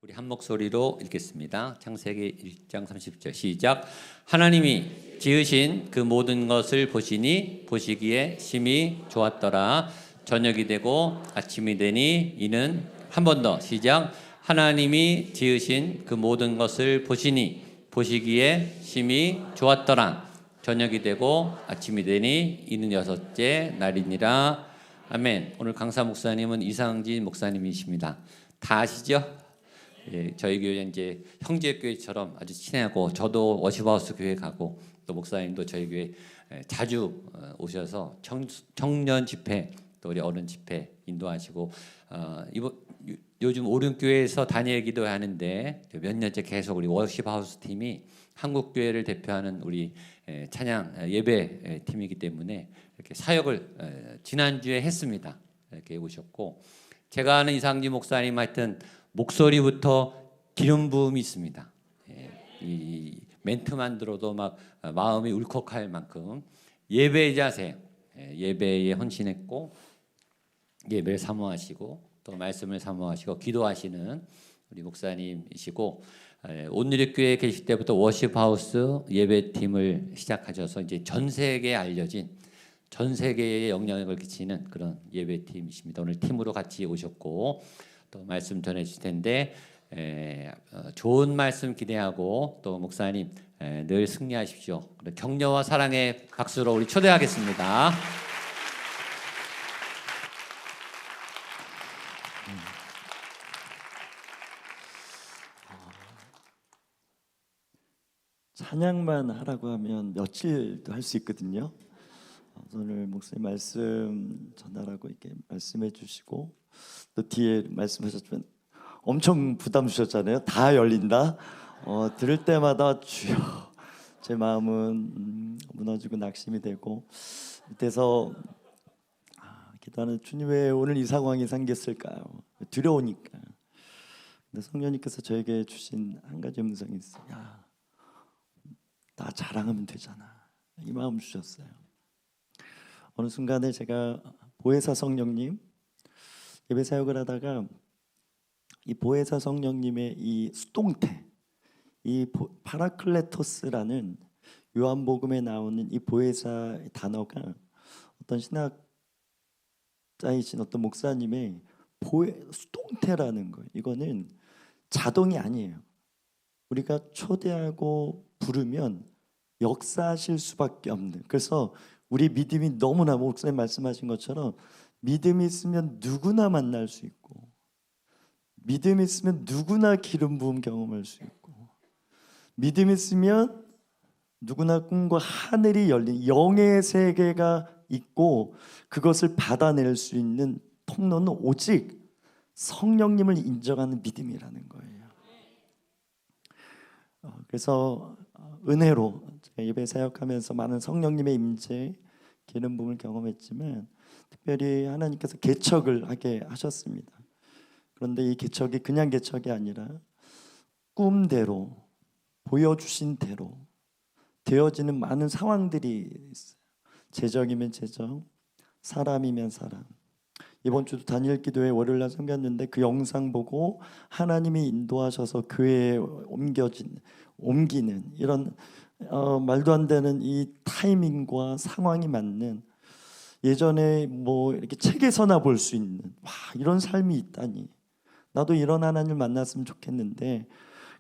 우리 한 목소리로 읽겠습니다. 창세기 1장 30절 시작. 하나님이 지으신 그 모든 것을 보시니 보시기에 심히 좋았더라. 저녁이 되고 아침이 되니 이는 한 번 더 시작. 하나님이 지으신 그 모든 것을 보시니 보시기에 심히 좋았더라. 저녁이 되고 아침이 되니 이는 여섯째 날이니라. 아멘. 오늘 강사 목사님은 이상진 목사님이십니다. 다 아시죠? 예, 저희 교회 이제 형제 교회처럼 아주 친하고 저도 워시바우스 교회 가고 또 목사님도 저희 교회 자주 오셔서 청년 집회 또 우리 어른 집회 인도하시고 요즘 오륜교회에서 단일 기도하는데 몇 년째 계속 우리 워시바우스 팀이 한국 교회를 대표하는 우리 찬양 예배 팀이기 때문에 이렇게 사역을 지난주에 했습니다. 이렇게 오셨고 제가 아는 이상진 목사님 하여튼 목소리부터 기름 부음이 있습니다. 이 멘트만 들어도 막 마음이 울컥할 만큼 예배의 자세, 예배에 헌신했고 예배를 사모하시고 또 말씀을 사모하시고 기도하시는 우리 목사님이시고 온누리교회에 계실 때부터 워십하우스 예배팀을 시작하셔서 이제 전 세계에 알려진 전 세계에 영향력을 끼치는 그런 예배팀이십니다. 오늘 팀으로 같이 오셨고 또 말씀 전해 주실 텐데 좋은 말씀 기대하고 또 목사님 늘 승리하십시오. 격려와 사랑의 박수로 우리 초대하겠습니다. 찬양만 하라고 하면 며칠도 할 수 있거든요. 오늘 목사님 말씀 전하라고 이렇게 말씀해 주시고 또 뒤에 말씀하셨지만 엄청 부담 주셨잖아요. 다 열린다. 들을 때마다 주여 제 마음은 무너지고 낙심이 되고 밑에서 기도하는 주님 왜 오늘 이 상황이 생겼을까요? 두려우니까. 근데 성령님께서 저에게 주신 한 가지 음성이 있어요. 야, 나 자랑하면 되잖아. 이 마음 주셨어요. 어느 순간에 제가 보혜사 성령님 예배 사역을 하다가 이 보혜사 성령님의 이 수동태, 이 파라클레토스라는 요한복음에 나오는 이 보혜사 단어가 어떤 신학자이신 어떤 목사님의 수동태라는 거예요. 이거는 자동이 아니에요. 우리가 초대하고 부르면 역사하실 수밖에 없는. 그래서 우리 믿음이 너무나 목사님 말씀하신 것처럼 믿음이 있으면 누구나 만날 수 있고 믿음이 있으면 누구나 기름 부음 경험할 수 있고 믿음이 있으면 누구나 꿈과 하늘이 열린 영의 세계가 있고 그것을 받아낼 수 있는 통로는 오직 성령님을 인정하는 믿음이라는 거예요. 그래서 은혜로 제가 예배 사역하면서 많은 성령님의 임재, 기름 부음을 경험했지만 특별히 하나님께서 개척을 하게 하셨습니다. 그런데 이 개척이 그냥 개척이 아니라 꿈대로 보여주신 대로 되어지는 많은 상황들이 있어요. 재정이면 재정, 사람이면 사람. 이번 주도 단일 기도회 월요일날 섬겼는데 그 영상 보고 하나님이 인도하셔서 교회에 옮기는 이런 말도 안 되는 이 타이밍과 상황이 맞는 예전에 뭐 이렇게 책에서나 볼 수 있는 이런 삶이 있다니 나도 이런 하나님을 만났으면 좋겠는데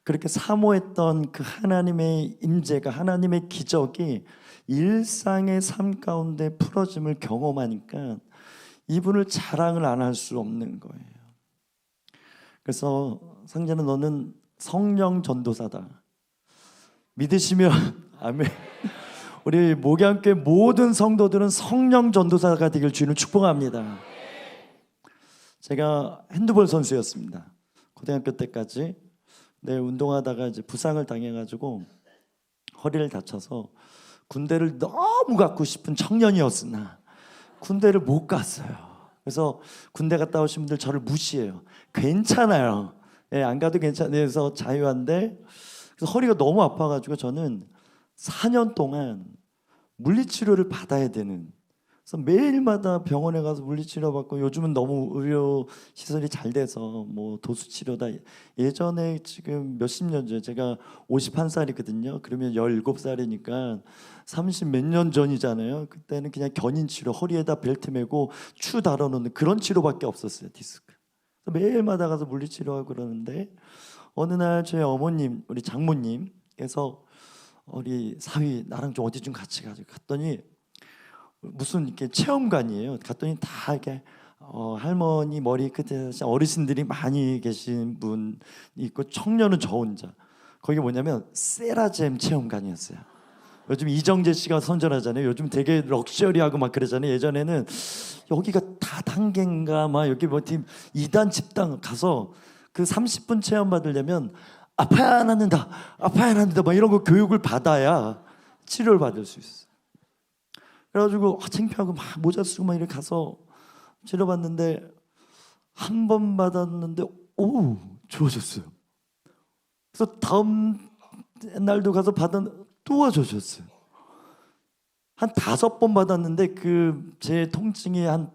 그렇게 사모했던 그 하나님의 임재가 하나님의 기적이 일상의 삶 가운데 풀어짐을 경험하니까 이분을 자랑을 안 할 수 없는 거예요. 그래서 상자는 너는 성령 전도사다. 믿으시면 아멘. 우리 목양교회 모든 성도들은 성령 전도사가 되길 주님을 축복합니다. 제가 핸드볼 선수였습니다. 고등학교 때까지. 네, 운동하다가 이제 부상을 당해가지고 허리를 다쳐서 군대를 너무 가고 싶은 청년이었으나 군대를 못 갔어요. 그래서 군대 갔다 오신 분들 저를 무시해요. 괜찮아요. 안 가도 괜찮아서 자유한데 그래서 허리가 너무 아파가지고 저는 4년 동안 물리치료를 받아야 되는 그래서 매일마다 병원에 가서 물리치료 받고, 요즘은 너무 의료 시설이 잘 돼서 뭐 도수 치료다. 예전에 지금 몇십 년 전에, 제가 51살이거든요. 그러면 17살이니까 30 몇 년 전이잖아요. 그때는 그냥 견인 치료, 허리에다 벨트 메고 추 달아놓는 그런 치료밖에 없었어요. 디스크. 그래서 매일마다 가서 물리치료하고 그러는데, 어느 날 저희 어머님, 우리 장모님께서 우리 사위 나랑 좀 어디 좀 같이 가자. 갔더니 무슨 이렇게 체험관이에요. 갔더니 다 이렇게 할머니 머리 끝에 어르신들이 많이 계신 분 있고, 청년은 저 혼자. 거기 뭐냐면 세라젬 체험관이었어요. 요즘 이정재 씨가 선전하잖아요. 요즘 되게 럭셔리하고 막 그러잖아요. 예전에는 여기가 다단계인가 막 여기 뭐 팀 2단 집단 가서 그 30분 체험 받으려면 아파야 안 낫는다, 아파야 안 낫는다 막 이런 거 교육을 받아야 치료를 받을 수 있어요. 그래가지고 창피하고 막 모자 쓰고 막 이렇게 가서 치료받는데, 한 번 받았는데 오 좋아졌어요. 그래서 다음 날도 가서 받았는데 또 좋아졌어요. 한 5번 받았는데 그 제 통증이 한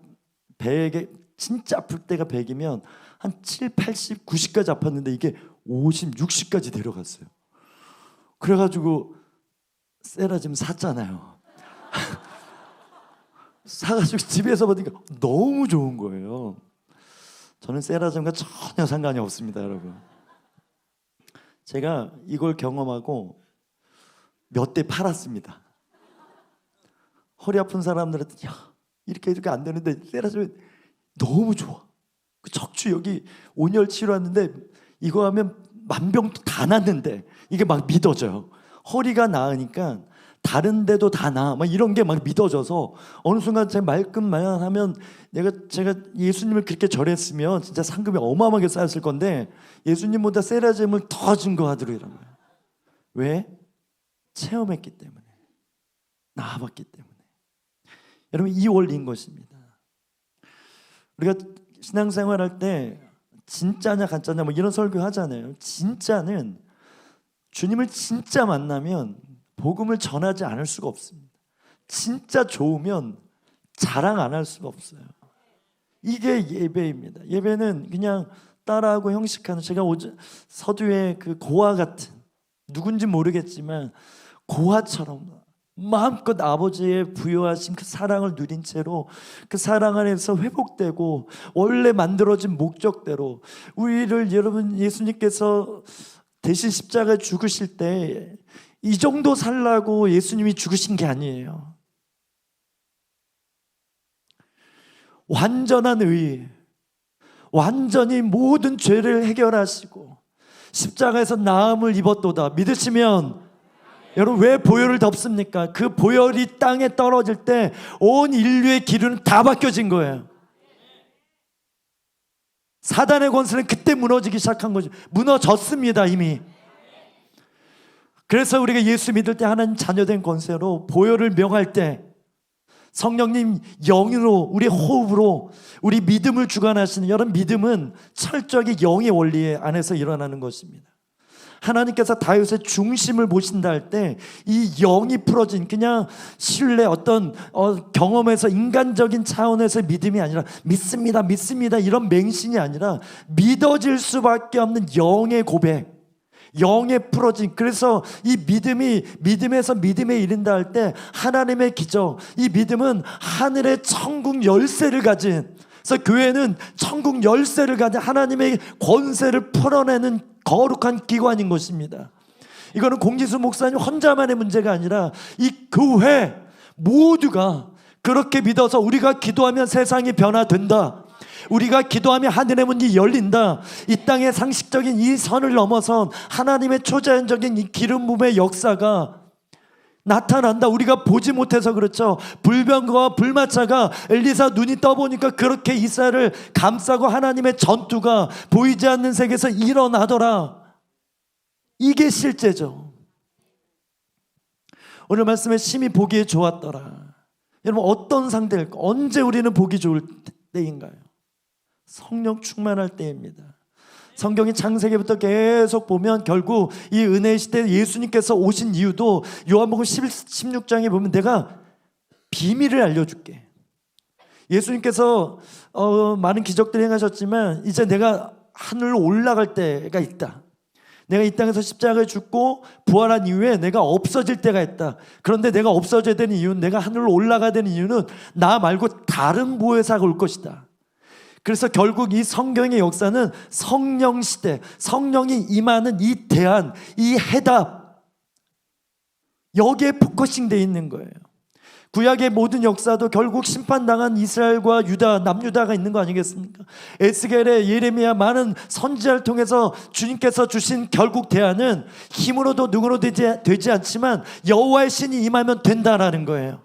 100에 진짜 아플 때가 100이면 한 7, 80, 90까지 아팠는데 이게 50, 60까지 내려갔어요. 그래가지고 세라젬 샀잖아요. 사가지고 집에서 보니까 너무 좋은 거예요. 저는 세라젬과 전혀 상관이 없습니다, 여러분. 제가 이걸 경험하고 몇 대 팔았습니다. 허리 아픈 사람들한테 야 이렇게 안 되는데 세라젬 너무 좋아. 그 척추 여기 온열 치료하는데 이거 하면 만병도 다 낫는데 이게 막 믿어져요. 허리가 나으니까 다른 데도 다 나아. 막 이런 게 막 믿어져서 어느 순간 제 말끝만 하면 제가 예수님을 그렇게 절했으면 진짜 상급이 어마어마하게 쌓였을 건데, 예수님보다 세라젬을 더 증거하도록 이런 거예요. 왜? 체험했기 때문에, 나아봤기 때문에. 여러분, 이 원리인 것입니다. 우리가 신앙생활할 때 진짜냐 가짜냐 뭐 이런 설교 하잖아요. 진짜는 주님을 진짜 만나면 복음을 전하지 않을 수가 없습니다. 진짜 좋으면 자랑 안 할 수가 없어요. 이게 예배입니다. 예배는 그냥 따라하고 형식하는, 제가 서두에 그 고아 같은, 누군지 모르겠지만 고아처럼 마음껏 아버지의 부여하신 그 사랑을 누린 채로 그 사랑 안에서 회복되고 원래 만들어진 목적대로 우리를, 여러분, 예수님께서 대신 십자가에 죽으실 때 이 정도 살라고 예수님이 죽으신 게 아니에요. 완전한 의, 완전히 모든 죄를 해결하시고 십자가에서 나음을 입었도다 믿으시면, 여러분 왜 보혈을 덮습니까? 그 보혈이 땅에 떨어질 때 온 인류의 기류는 다 바뀌어진 거예요. 사단의 권세는 그때 무너지기 시작한 거죠. 무너졌습니다, 이미. 그래서 우리가 예수 믿을 때 하나님 자녀된 권세로 보혈을 명할 때 성령님 영으로, 우리 호흡으로 우리 믿음을 주관하시는, 여러분 믿음은 철저하게 영의 원리 안에서 일어나는 것입니다. 하나님께서 다윗의 중심을 보신다 할 때 이 영이 풀어진, 그냥 신뢰, 어떤 경험에서 인간적인 차원에서 믿음이 아니라 믿습니다 믿습니다 이런 맹신이 아니라 믿어질 수밖에 없는 영의 고백, 영의 풀어진. 그래서 이 믿음이, 믿음에서 믿음에 이른다 할 때 하나님의 기적, 이 믿음은 하늘의 천국 열쇠를 가진, 그래서 교회는 천국 열쇠를 가진 하나님의 권세를 풀어내는 거룩한 기관인 것입니다. 이거는 공지수 목사님 혼자만의 문제가 아니라 이 교회 모두가 그렇게 믿어서 우리가 기도하면 세상이 변화된다, 우리가 기도하면 하늘의 문이 열린다, 이 땅의 상식적인 이 선을 넘어선 하나님의 초자연적인 이 기름 부음의 역사가 나타난다. 우리가 보지 못해서 그렇죠. 불병거와 불마차가 엘리사 눈이 떠보니까 그렇게 이스라엘을 감싸고 하나님의 전투가 보이지 않는 세계에서 일어나더라. 이게 실제죠. 오늘 말씀에 심히 보기에 좋았더라. 여러분 어떤 상태일까? 언제 우리는 보기 좋을 때인가요? 성령 충만할 때입니다. 성경이 창세기부터 계속 보면 결국 이 은혜의 시대에 예수님께서 오신 이유도 요한복음 16장에 보면 내가 비밀을 알려줄게, 예수님께서 많은 기적들을 행하셨지만 이제 내가 하늘로 올라갈 때가 있다. 내가 이 땅에서 십자가에 죽고 부활한 이후에 내가 없어질 때가 있다. 그런데 내가 없어져야 되는 이유는, 내가 하늘로 올라가야 되는 이유는 나 말고 다른 보혜사가 올 것이다. 그래서 결국 이 성경의 역사는 성령 시대, 성령이 임하는 이 대안, 이 해답, 여기에 포커싱 되어 있는 거예요. 구약의 모든 역사도 결국 심판당한 이스라엘과 유다, 남유다가 있는 거 아니겠습니까? 에스겔의 예레미야, 많은 선지자를 통해서 주님께서 주신 결국 대안은 힘으로도 누구로 되지 않지만 여호와의 신이 임하면 된다라는 거예요.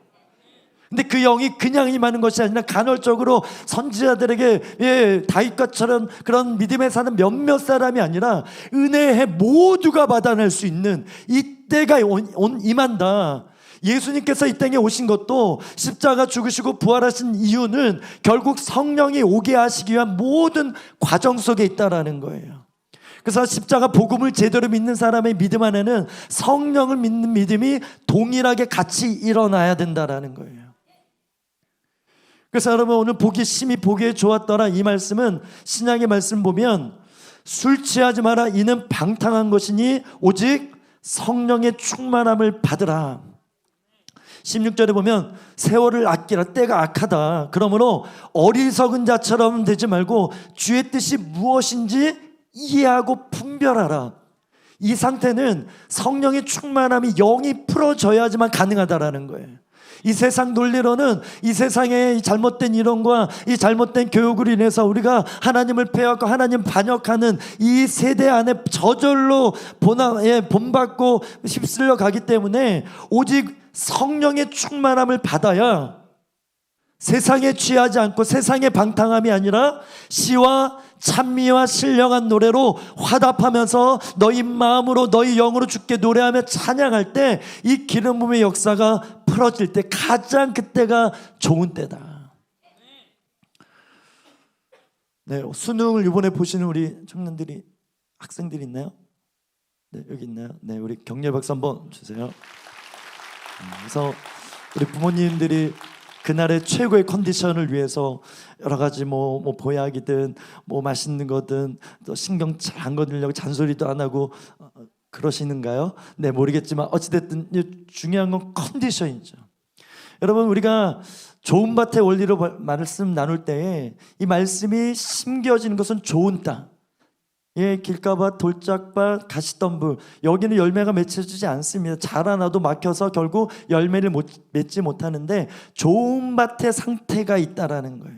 근데 그 영이 그냥 임하는 것이 아니라 간헐적으로 선지자들에게 다윗과처럼 그런 믿음에 사는 몇몇 사람이 아니라 은혜의 모두가 받아낼 수 있는 이때가 임한다. 예수님께서 이 땅에 오신 것도 십자가 죽으시고 부활하신 이유는 결국 성령이 오게 하시기 위한 모든 과정 속에 있다라는 거예요. 그래서 십자가 복음을 제대로 믿는 사람의 믿음 안에는 성령을 믿는 믿음이 동일하게 같이 일어나야 된다라는 거예요. 그래서 여러분, 오늘 심히 보기에 좋았더라, 이 말씀은 신약의 말씀 보면 술 취하지 마라, 이는 방탕한 것이니 오직 성령의 충만함을 받으라. 16절에 보면 세월을 아끼라, 때가 악하다. 그러므로 어리석은 자처럼 되지 말고 주의 뜻이 무엇인지 이해하고 분별하라. 이 상태는 성령의 충만함이 영이 풀어져야지만 가능하다라는 거예요. 이 세상 논리로는 이 세상의 잘못된 이론과 이 잘못된 교육으로 인해서 우리가 하나님을 배워갖고 하나님 반역하는 이 세대 안에 저절로 본받고 휩쓸려 가기 때문에 오직 성령의 충만함을 받아야 세상에 취하지 않고 세상의 방탕함이 아니라 시와 찬미와 신령한 노래로 화답하면서 너희 마음으로 너희 영으로 주께 노래하며 찬양할 때 이 기름 부음의 역사가 풀어질 때 가장 그때가 좋은 때다. 네, 수능을 이번에 보시는 우리 청년들이, 학생들이 있나요? 네, 여기 있나요? 네, 우리 격려 박수 한번 주세요. 그래서 우리 부모님들이 그날의 최고의 컨디션을 위해서 여러 가지 뭐 보약이든 뭐 맛있는 거든 또 신경 잘 안 거두려고 잔소리도 안 하고 그러시는가요? 네, 모르겠지만 어찌됐든 중요한 건 컨디션이죠. 여러분, 우리가 좋은 밭의 원리로 말씀 나눌 때에 이 말씀이 심겨지는 것은 좋은 땅, 길가밭, 돌짝밭, 가시덤불, 여기는 열매가 맺혀지지 않습니다. 자라나도 막혀서 결국 열매를 맺지 못하는데 좋은 밭의 상태가 있다라는 거예요.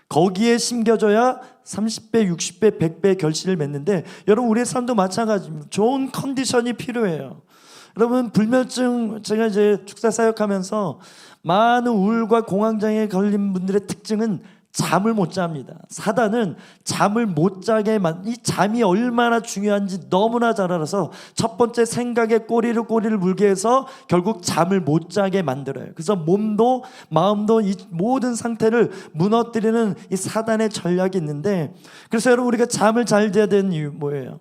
거기에 심겨져야 30배, 60배, 100배 결실을 맺는데, 여러분, 우리의 삶도 마찬가지입니다. 좋은 컨디션이 필요해요. 여러분, 불면증, 제가 이제 축사 사역하면서 많은 우울과 공황장애에 걸린 분들의 특징은 잠을 못 잡니다. 사단은 잠을 못 자게 이 잠이 얼마나 중요한지 너무나 잘 알아서 첫 번째 생각에 꼬리를 물게 해서 결국 잠을 못 자게 만들어요. 그래서 몸도 마음도 이 모든 상태를 무너뜨리는 이 사단의 전략이 있는데, 그래서 여러분, 우리가 잠을 잘 자야 되는 이유 뭐예요?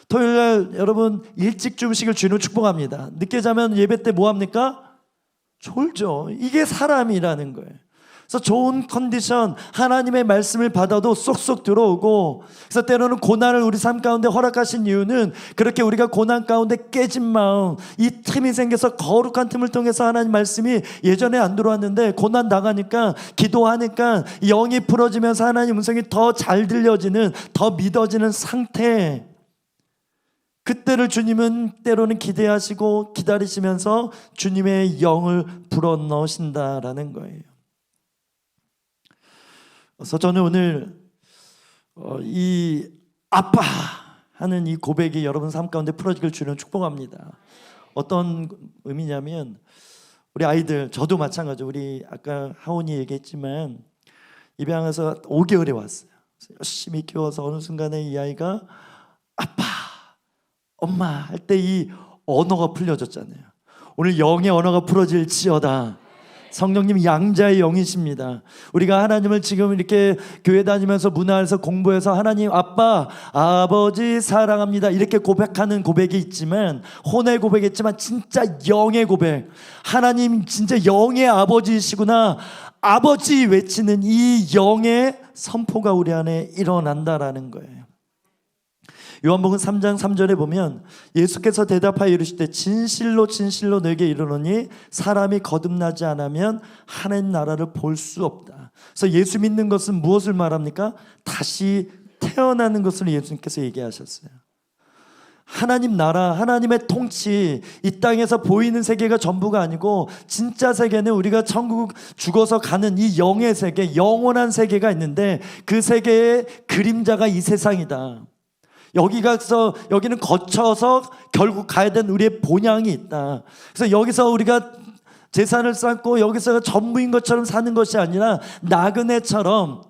토요일날 여러분 일찍 주무시길 주님을 축복합니다. 늦게 자면 예배 때 뭐 합니까? 졸죠. 이게 사람이라는 거예요. 그래서 좋은 컨디션, 하나님의 말씀을 받아도 쏙쏙 들어오고, 그래서 때로는 고난을 우리 삶 가운데 허락하신 이유는 그렇게 우리가 고난 가운데 깨진 마음, 이 틈이 생겨서 거룩한 틈을 통해서 하나님 말씀이 예전에 안 들어왔는데 고난 당하니까, 기도하니까 영이 풀어지면서 하나님 음성이 더 잘 들려지는, 더 믿어지는 상태, 그때를 주님은 때로는 기대하시고 기다리시면서 주님의 영을 불어넣으신다라는 거예요. 그래서 저는 오늘 이 아빠 하는 이 고백이 여러분 삶 가운데 풀어지길 주는 축복합니다. 어떤 의미냐면, 우리 아이들, 저도 마찬가지로 우리 아까 하온이 얘기했지만 입양해서 5개월에 왔어요. 열심히 키워서 어느 순간에 이 아이가 아빠, 엄마 할 때 이 언어가 풀려졌잖아요. 오늘 영의 언어가 풀어질지어다. 성령님 양자의 영이십니다. 우리가 하나님을 지금 이렇게 교회 다니면서 문화에서 공부해서 하나님 아빠, 아버지 사랑합니다 이렇게 고백하는 고백이 있지만, 혼의 고백이 있지만 진짜 영의 고백, 하나님 진짜 영의 아버지이시구나, 아버지 외치는 이 영의 선포가 우리 안에 일어난다라는 거예요. 요한복음 3장 3절에 보면 예수께서 대답하여 이르시되 진실로 진실로 너에게 이르노니 사람이 거듭나지 않으면 하나님 나라를 볼 수 없다. 그래서 예수 믿는 것은 무엇을 말합니까? 다시 태어나는 것을 예수님께서 얘기하셨어요. 하나님 나라, 하나님의 통치, 이 땅에서 보이는 세계가 전부가 아니고 진짜 세계는 우리가 천국 죽어서 가는 이 영의 세계, 영원한 세계가 있는데 그 세계의 그림자가 이 세상이다. 여기는 거쳐서 결국 가야 되는 우리의 본향이 있다. 그래서 여기서 우리가 재산을 쌓고 여기서 전부인 것처럼 사는 것이 아니라 나그네처럼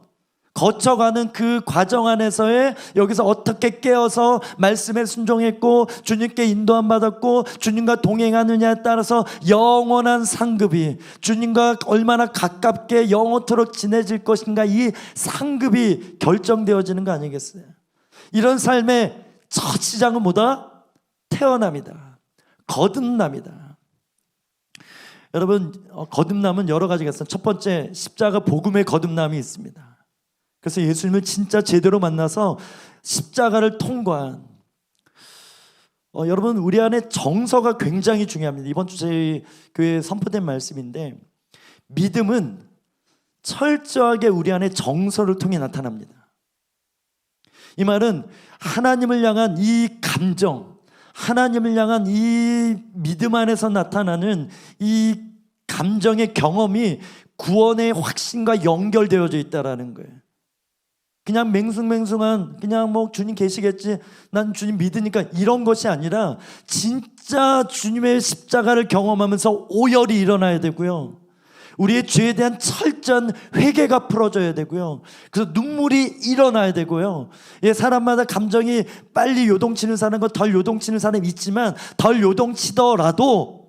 거쳐가는 그 과정 안에서의 여기서 어떻게 깨어서 말씀에 순종했고 주님께 인도함 받았고 주님과 동행하느냐에 따라서 영원한 상급이, 주님과 얼마나 가깝게 영원토록 지내질 것인가, 이 상급이 결정되어지는 거 아니겠어요? 이런 삶의 첫 시작은 뭐다? 태어납니다. 거듭납니다. 여러분, 거듭남은 여러 가지가 있어요. 첫 번째, 십자가 복음의 거듭남이 있습니다. 그래서 예수님을 진짜 제대로 만나서 십자가를 통과한, 여러분, 우리 안에 정서가 굉장히 중요합니다. 이번 주 저희 교회에 선포된 말씀인데, 믿음은 철저하게 우리 안에 정서를 통해 나타납니다. 이 말은 하나님을 향한 이 감정, 하나님을 향한 이 믿음 안에서 나타나는 이 감정의 경험이 구원의 확신과 연결되어져 있다라는 거예요. 그냥 맹숭맹숭한, 그냥 뭐 주님 계시겠지, 난 주님 믿으니까, 이런 것이 아니라 진짜 주님의 십자가를 경험하면서 오열이 일어나야 되고요, 우리의 죄에 대한 철저한 회개가 풀어져야 되고요, 그래서 눈물이 일어나야 되고요. 사람마다 감정이 빨리 요동치는 사람과 덜 요동치는 사람이 있지만, 덜 요동치더라도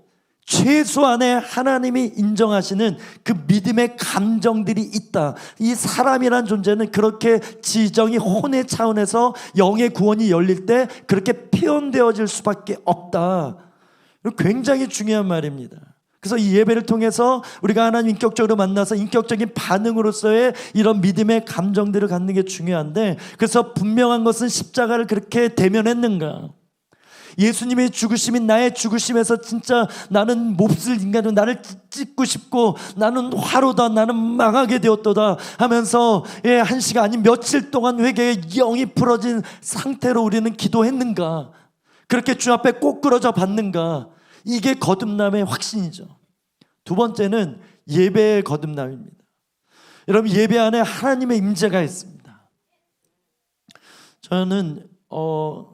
최소한의 하나님이 인정하시는 그 믿음의 감정들이 있다. 이 사람이란 존재는 그렇게 지정이 혼의 차원에서 영의 구원이 열릴 때 그렇게 표현되어질 수밖에 없다. 굉장히 중요한 말입니다. 그래서 이 예배를 통해서 우리가 하나님 인격적으로 만나서 인격적인 반응으로서의 이런 믿음의 감정들을 갖는 게 중요한데, 그래서 분명한 것은 십자가를 그렇게 대면했는가, 예수님의 죽으심이 나의 죽으심에서 진짜 나는 몹쓸 인간으로 나를 찢고 싶고 나는 화로다, 나는 망하게 되었도다 하면서 한 시간 아니 며칠 동안 회개의 영이 풀어진 상태로 우리는 기도했는가, 그렇게 주 앞에 꼬꾸러져 봤는가, 이게 거듭남의 확신이죠. 두 번째는 예배의 거듭남입니다. 여러분, 예배 안에 하나님의 임재가 있습니다. 저는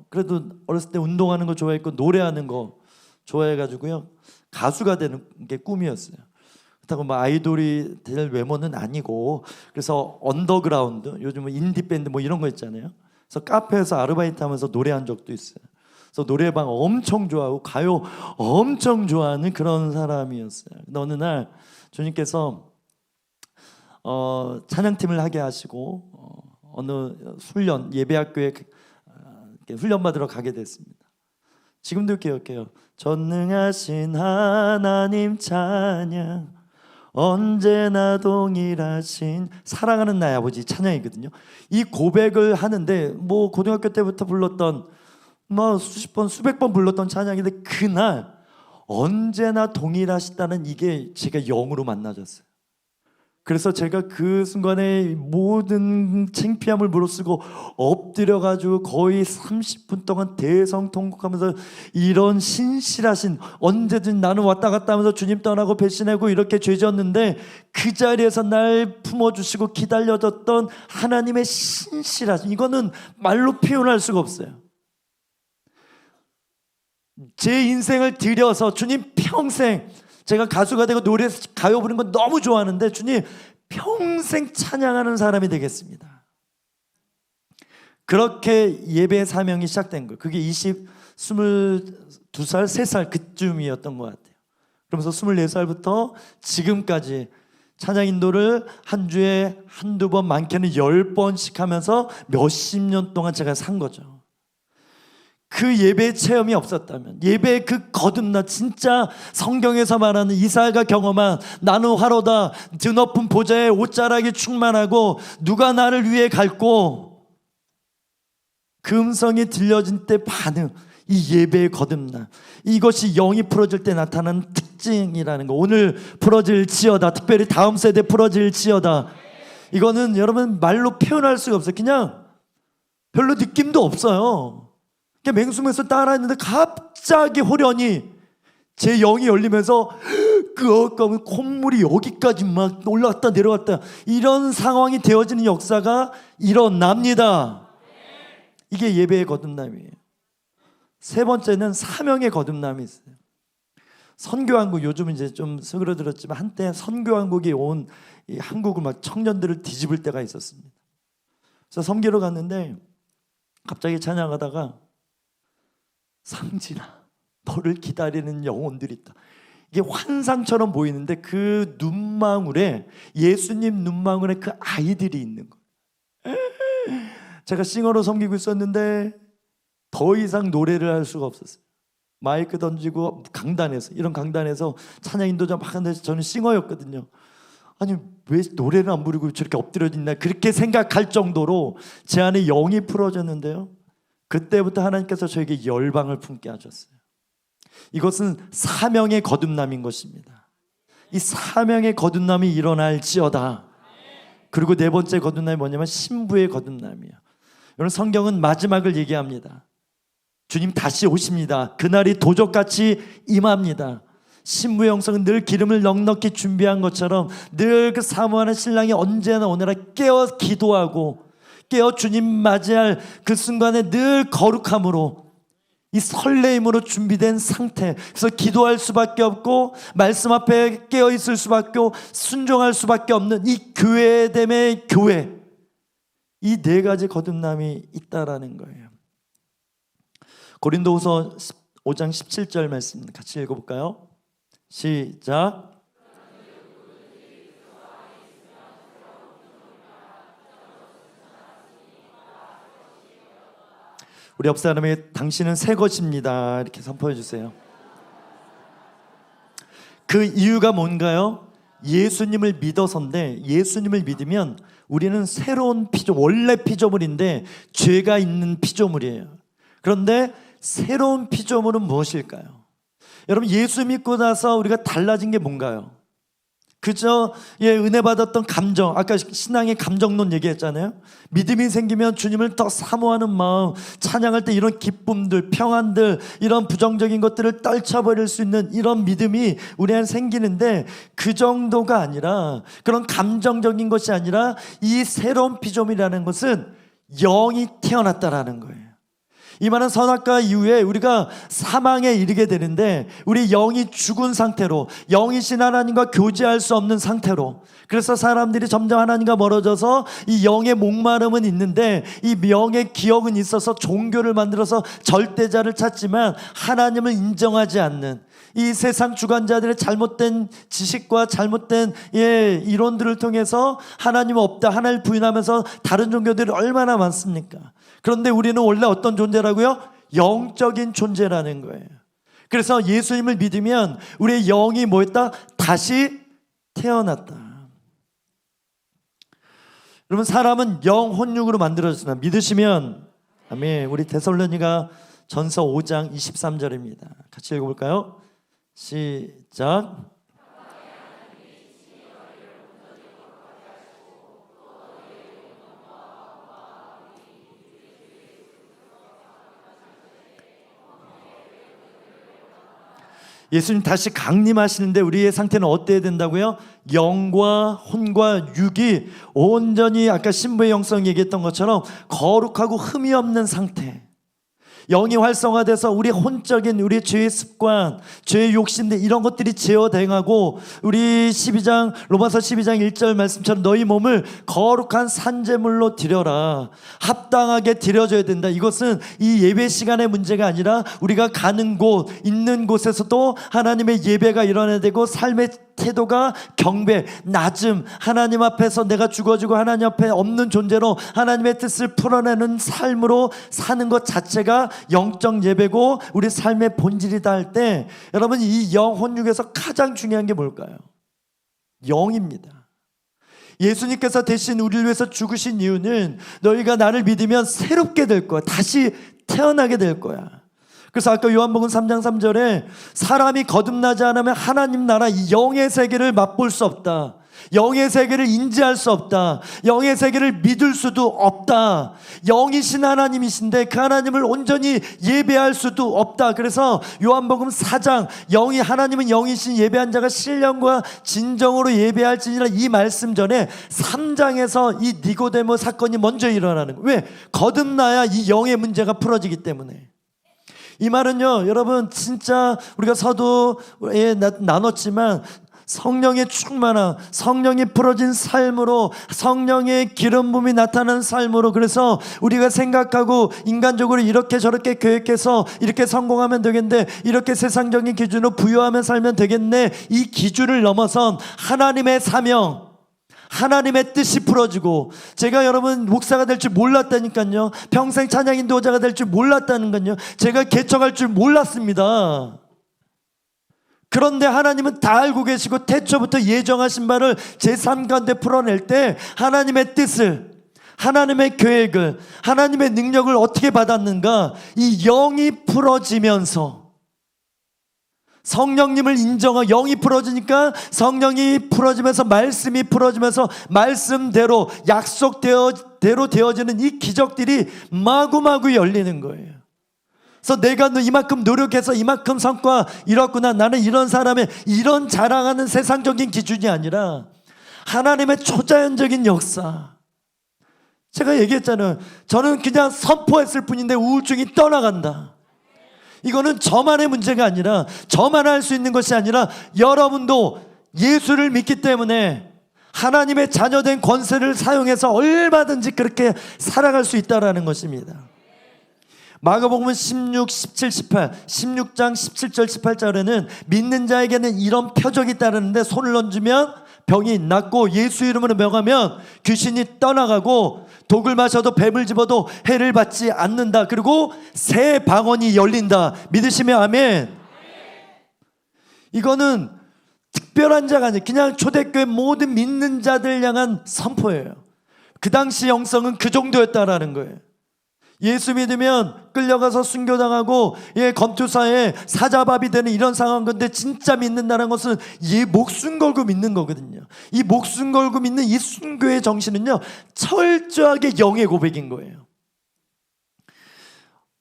그래도 어렸을 때 운동하는 거 좋아했고 노래하는 거 좋아해가지고요, 가수가 되는 게 꿈이었어요. 그렇다고 뭐 아이돌이 될 외모는 아니고, 그래서 언더그라운드, 요즘은 인디밴드 뭐 이런 거 있잖아요. 그래서 카페에서 아르바이트 하면서 노래한 적도 있어요. 그래서 노래방 엄청 좋아하고 가요 엄청 좋아하는 그런 사람이었어요. 근데 어느 날 주님께서 찬양팀을 하게 하시고 어느 훈련, 예배학교에 훈련받으러 가게 됐습니다. 지금도 기억해요. 전능하신 하나님 찬양, 언제나 동일하신 사랑하는 나의 아버지 찬양이거든요. 이 고백을 하는데 뭐 고등학교 때부터 불렀던, 뭐 수십 번 수백 번 불렀던 찬양인데, 그날 언제나 동일하시다는 이게 제가 영으로 만나졌어요. 그래서 제가 그 순간에 모든 창피함을 무릅쓰고 엎드려가지고 거의 30분 동안 대성통곡하면서, 이런 신실하신, 언제든 나는 왔다 갔다 하면서 주님 떠나고 배신하고 이렇게 죄졌는데 그 자리에서 날 품어주시고 기다려줬던 하나님의 신실하신, 이거는 말로 표현할 수가 없어요. 제 인생을 들여서 주님 평생, 제가 가수가 되고 노래 가요 부르는 건 너무 좋아하는데 주님 평생 찬양하는 사람이 되겠습니다. 그렇게 예배의 사명이 시작된 거예요. 그게 22살, 3살 그쯤이었던 것 같아요. 그러면서 24살부터 지금까지 찬양 인도를 한 주에 한두 번, 많게는 10번씩 하면서 몇십 년 동안 제가 산 거죠. 그 예배 체험이 없었다면, 예배의 그 거듭나 진짜 성경에서 말하는 이사야가 경험한 나는 화로다, 드높은 보좌에 옷자락이 충만하고 누가 나를 위해 갈고, 그 음성이 들려진 때 반응, 이 예배의 거듭남, 이것이 영이 풀어질 때 나타나는 특징이라는 거. 오늘 풀어질지어다, 특별히 다음 세대 풀어질지어다, 이거는 여러분 말로 표현할 수가 없어요. 그냥 별로 느낌도 없어요. 그냥 맹수면서 따라했는데 갑자기 호련히 제 영이 열리면서 콧물이 여기까지 막 올라갔다 내려갔다, 이런 상황이 되어지는 역사가 일어납니다. 이게 예배의 거듭남이에요. 세 번째는 사명의 거듭남이 있어요. 선교왕국, 요즘은 이제 좀 스그러들었지만 한때 선교왕국이 온 이 한국을 막 청년들을 뒤집을 때가 있었습니다. 그래서 선교로 갔는데 갑자기 찬양하다가 상진아, 너를 기다리는 영혼들이 있다. 이게 환상처럼 보이는데 그 눈망울에, 예수님 눈망울에 그 아이들이 있는 거예요. 제가 싱어로 섬기고 있었는데 더 이상 노래를 할 수가 없었어요. 마이크 던지고 강단에서, 이런 강단에서 찬양 인도자 막 하는데 저는 싱어였거든요. 아니 왜 노래를 안 부르고 저렇게 엎드려져 있나, 그렇게 생각할 정도로 제 안에 영이 풀어졌는데요, 그때부터 하나님께서 저에게 열방을 품게 하셨어요. 이것은 사명의 거듭남인 것입니다. 이 사명의 거듭남이 일어날지어다. 그리고 네 번째 거듭남이 뭐냐면 신부의 거듭남이에요. 여러분, 성경은 마지막을 얘기합니다. 주님 다시 오십니다. 그날이 도적같이 임합니다. 신부의 영성은 늘 기름을 넉넉히 준비한 것처럼 늘 그 사모하는 신랑이 언제나 오너라 깨어 기도하고 깨어 주님 맞이할 그 순간에 늘 거룩함으로, 이 설레임으로 준비된 상태. 그래서 기도할 수밖에 없고 말씀 앞에 깨어 있을 수밖에 없고 순종할 수밖에 없는 이 교회됨의 교회, 이 네 가지 거듭남이 있다라는 거예요. 고린도후서 5장 17절 말씀 같이 읽어볼까요? 시작. 우리 옆 사람에게 당신은 새 것입니다, 이렇게 선포해 주세요. 그 이유가 뭔가요? 예수님을 믿어서인데, 예수님을 믿으면 우리는 새로운 피조물, 원래 피조물인데 죄가 있는 피조물이에요. 그런데 새로운 피조물은 무엇일까요? 여러분, 예수 믿고 나서 우리가 달라진 게 뭔가요? 그저 은혜 받았던 감정, 아까 신앙의 감정론 얘기했잖아요. 믿음이 생기면 주님을 더 사모하는 마음, 찬양할 때 이런 기쁨들, 평안들, 이런 부정적인 것들을 떨쳐버릴 수 있는 이런 믿음이 우리 안에 생기는데, 그 정도가 아니라, 그런 감정적인 것이 아니라 이 새로운 피조물이라는 것은 영이 태어났다라는 거예요. 이 말은 선악과 이후에 우리가 사망에 이르게 되는데, 우리 영이 죽은 상태로, 영이신 하나님과 교제할 수 없는 상태로, 그래서 사람들이 점점 하나님과 멀어져서 이 영의 목마름은 있는데 이 영의 기억은 있어서 종교를 만들어서 절대자를 찾지만 하나님을 인정하지 않는, 이 세상 주관자들의 잘못된 지식과 잘못된 이론들을 통해서 하나님 없다, 하나님을 부인하면서 다른 종교들이 얼마나 많습니까? 그런데 우리는 원래 어떤 존재라고요? 영적인 존재라는 거예요. 그래서 예수님을 믿으면 우리의 영이 뭐였다? 다시 태어났다. 여러분, 사람은 영 혼육으로 만들어졌습니다. 믿으시면 아멘. 우리 데살로니가 전서 5장 23절입니다. 같이 읽어볼까요? 시작. 예수님 다시 강림하시는데 우리의 상태는 어때야 된다고요? 영과 혼과 육이 온전히, 아까 신부의 영성 얘기했던 것처럼 거룩하고 흠이 없는 상태. 영이 활성화돼서 우리 혼적인, 우리 죄의 습관, 죄의 욕심들, 이런 것들이 제어당하고, 우리 12장 로마서 12장 1절 말씀처럼 너희 몸을 거룩한 산제물로 드려라, 합당하게 드려줘야 된다. 이것은 이 예배 시간의 문제가 아니라 우리가 가는 곳, 있는 곳에서도 하나님의 예배가 일어나야 되고 삶의 태도가 경배, 낮음, 하나님 앞에서 내가 죽어지고 하나님 앞에 없는 존재로 하나님의 뜻을 풀어내는 삶으로 사는 것 자체가 영적 예배고 우리 삶의 본질이다 할 때, 여러분 이 영혼 중에서 가장 중요한 게 뭘까요? 영입니다. 예수님께서 대신 우리를 위해서 죽으신 이유는 너희가 나를 믿으면 새롭게 될 거야. 다시 태어나게 될 거야. 그래서 아까 요한복음 3장 3절에 사람이 거듭나지 않으면 하나님 나라 이 영의 세계를 맛볼 수 없다. 영의 세계를 인지할 수 없다. 영의 세계를 믿을 수도 없다. 영이신 하나님이신데 그 하나님을 온전히 예배할 수도 없다. 그래서 요한복음 4장 하나님은 영이신 예배한 자가 신령과 진정으로 예배할지니라 이 말씀 전에 3장에서 이 니고데모 사건이 먼저 일어나는 거예요. 왜? 거듭나야 이 영의 문제가 풀어지기 때문에. 이 말은요, 여러분 진짜 우리가 서두에 나눴지만 성령의 충만함, 성령이 풀어진 삶으로, 성령의 기름 부음이 나타나는 삶으로, 그래서 우리가 생각하고 인간적으로 이렇게 저렇게 계획해서 이렇게 성공하면 되겠네, 이렇게 세상적인 기준으로 부여하며 살면 되겠네, 이 기준을 넘어선 하나님의 사명, 하나님의 뜻이 풀어지고, 제가 여러분 목사가 될 줄 몰랐다니까요. 평생 찬양 인도자가 될 줄 몰랐다는 건요. 제가 개척할 줄 몰랐습니다. 그런데 하나님은 다 알고 계시고 태초부터 예정하신 바를 제 삶 가운데 풀어낼 때 하나님의 뜻을, 하나님의 계획을, 하나님의 능력을 어떻게 받았는가? 이 영이 풀어지면서, 성령님을 인정하고 영이 풀어지니까 성령이 풀어지면서 말씀이 풀어지면서 말씀대로 약속대로 되어지는 이 기적들이 마구마구 열리는 거예요. 그래서 내가 이만큼 노력해서 이만큼 성과 이뤘구나, 나는 이런 사람의 이런 자랑하는 세상적인 기준이 아니라 하나님의 초자연적인 역사. 제가 얘기했잖아요. 저는 그냥 선포했을 뿐인데 우울증이 떠나간다. 이거는 저만의 문제가 아니라, 저만 할 수 있는 것이 아니라 여러분도 예수를 믿기 때문에 하나님의 자녀된 권세를 사용해서 얼마든지 그렇게 살아갈 수 있다는 것입니다. 마가복음 16, 17, 18 16장 17절 18절에는 믿는 자에게는 이런 표적이 따르는데 손을 얹으면 병이 낫고 예수 이름으로 명하면 귀신이 떠나가고 독을 마셔도 뱀을 집어도 해를 받지 않는다. 그리고 새 방언이 열린다. 믿으시면 아멘. 이거는 특별한 자가 아니에요. 그냥 초대교회 모든 믿는 자들 향한 선포예요. 그 당시 영성은 그 정도였다라는 거예요. 예수 믿으면 끌려가서 순교당하고 검투사에 사자밥이 되는 이런 상황. 건데 진짜 믿는다는 것은 목숨 걸고 믿는 거거든요. 이 목숨 걸고 믿는 이 순교의 정신은요, 철저하게 영의 고백인 거예요.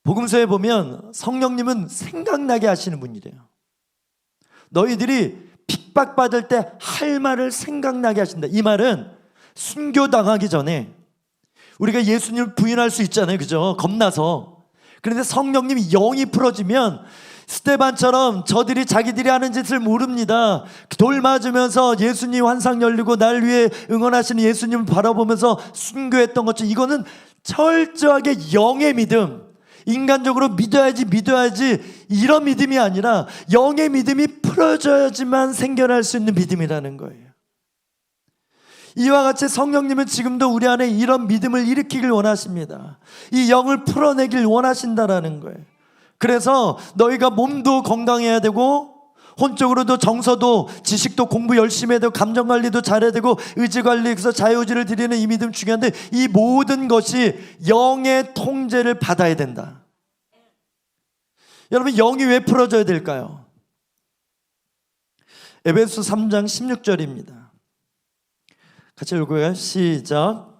복음서에 보면 성령님은 생각나게 하시는 분이래요. 너희들이 핍박받을 때 할 말을 생각나게 하신다. 이 말은 순교당하기 전에 우리가 예수님을 부인할 수 있잖아요. 그죠? 겁나서. 그런데 성령님이 영이 풀어지면 스데반처럼 저들이 자기들이 하는 짓을 모릅니다. 돌 맞으면서 예수님 환상 열리고 날 위해 응원하시는 예수님을 바라보면서 순교했던 것처럼, 이거는 철저하게 영의 믿음, 인간적으로 믿어야지 이런 믿음이 아니라 영의 믿음이 풀어져야지만 생겨날 수 있는 믿음이라는 거예요. 이와 같이 성령님은 지금도 우리 안에 이런 믿음을 일으키길 원하십니다. 이 영을 풀어내길 원하신다라는 거예요. 그래서 너희가 몸도 건강해야 되고, 혼적으로도 정서도, 지식도 공부 열심히 해야 되고, 감정관리도 잘해야 되고, 의지관리에서 자유의지를 드리는 이 믿음 중요한데, 이 모든 것이 영의 통제를 받아야 된다. 여러분, 영이 왜 풀어져야 될까요? 에베소 3장 16절입니다. 같이 읽어요. 시작.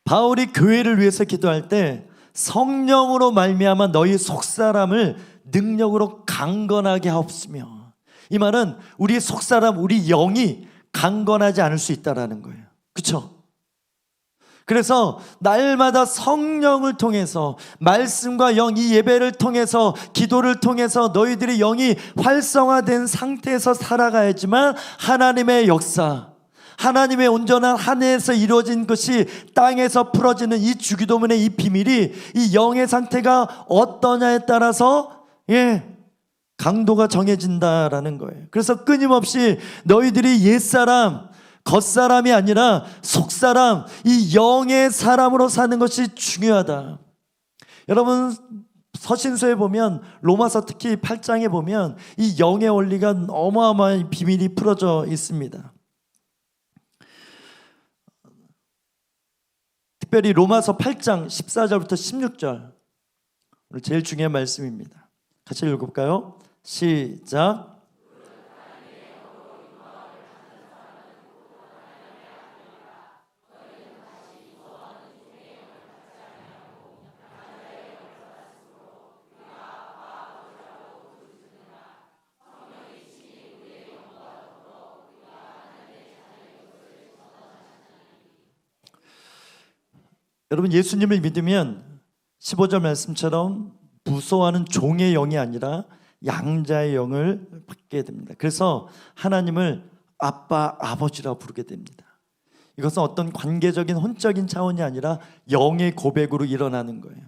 바울이 교회를 위해서 기도할 때 성령으로 말미암아 너희 속사람을 능력으로 강건하게 하옵시며, 이 말은 우리 속사람, 우리 영이 강건하지 않을 수 있다라는 거예요. 그렇죠? 그래서 날마다 성령을 통해서, 말씀과 영, 이 예배를 통해서, 기도를 통해서 너희들의 영이 활성화된 상태에서 살아가야지만 하나님의 역사, 하나님의 온전한 한 해에서 이루어진 것이 땅에서 풀어지는 이 주기도문의 이 비밀이 이 영의 상태가 어떠냐에 따라서 강도가 정해진다라는 거예요. 그래서 끊임없이 너희들이 옛사람, 겉사람이 아니라 속사람, 이 영의 사람으로 사는 것이 중요하다. 여러분 서신서에 보면 로마서 특히 8장에 보면 이 영의 원리가 어마어마한 비밀이 풀어져 있습니다. 특별히 로마서 8장 14절부터 16절 오늘 제일 중요한 말씀입니다. 같이 읽어볼까요? 시작. 여러분 예수님을 믿으면 15절 말씀처럼 무서워하는 종의 영이 아니라 양자의 영을 받게 됩니다. 그래서 하나님을 아빠, 아버지라고 부르게 됩니다. 이것은 어떤 관계적인 혼적인 차원이 아니라 영의 고백으로 일어나는 거예요.